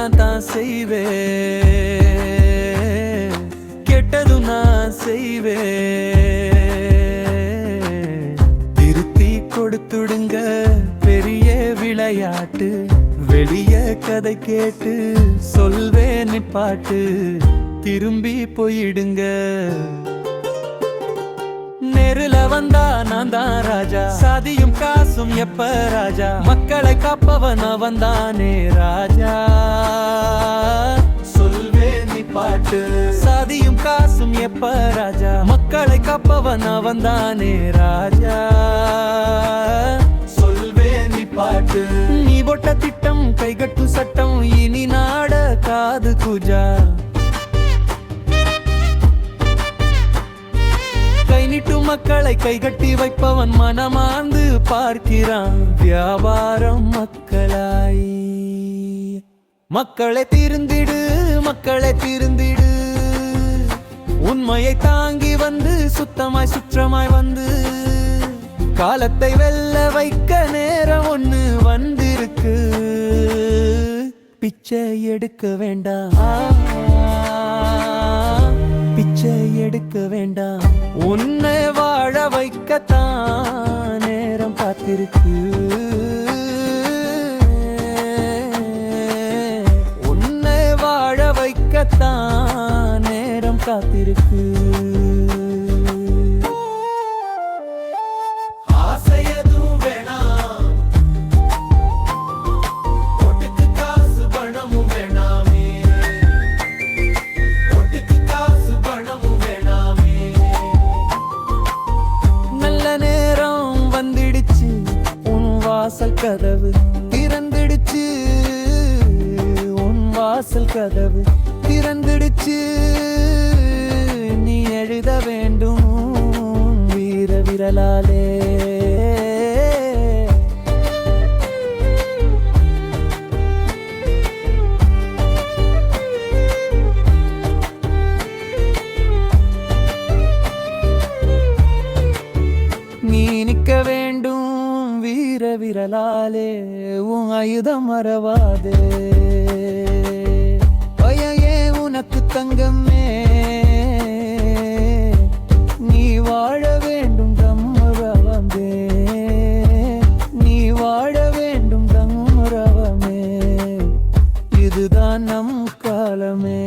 நான் தான் செய்வேன், கெட்டது நான் செய்வேன். திருத்தி கொடுத்துடுங்க பெரிய விளையாட்டு, வெளிய கதை கேட்டு சொல்வேன் பாட்டு, திரும்பி போயிடுங்க. நேருல வந்தா நான் தான் ராஜா, சாதியும் காசும் எப்ப ராஜா, மக்களை காப்பவன் வந்தானே ராஜா. சொல்வேன் நீ பாட்டு, சாதியும் காசும் எப்ப ராஜா, மக்களை காப்பவன் வந்தானே ராஜா. சொல்வேன் நீ பாட்டு, நீ போட்ட திட்டம் கைகட்டு சட்டம் இனி நாட காது குஜா. மக்களை கைகட்டி வைப்பவன் மனமாந்து பார்க்கிறான் வியாபாரம் மக்களாய். மக்களை திருந்திடு, மக்களை திருந்திடு, உண்மையை தாங்கி வந்து சுத்தமாய் சுற்றமாய் வந்து, காலத்தை வெல்ல வைக்க நேரம் ஒண்ணு வந்திருக்கு. பிச்சை எடுக்க வேண்டாம், பிச்சை எடுக்க வேண்டாம், உன்னை வாழ வைக்கத்தான் நேரம் காத்திருக்கு. உன்னை வாழ வைக்கத்தான் நேரம் காத்திருக்கு. வாசல் கதவு திறந்துடுச்சு, உன் வாசல் கதவு திறந்துடுச்சு. நீ எழுத வேண்டும் வீர விரலாலே. நீ நிற்க வேண்டும் வீர விரலாலே, உன் ஆயுதம் மறவாதே. பையே உனக்கு தங்கமே, நீ வாழ வேண்டும் தம்மரவமே, நீ வாழ வேண்டும் தம்மரவமே, இதுதான் நம் காலமே.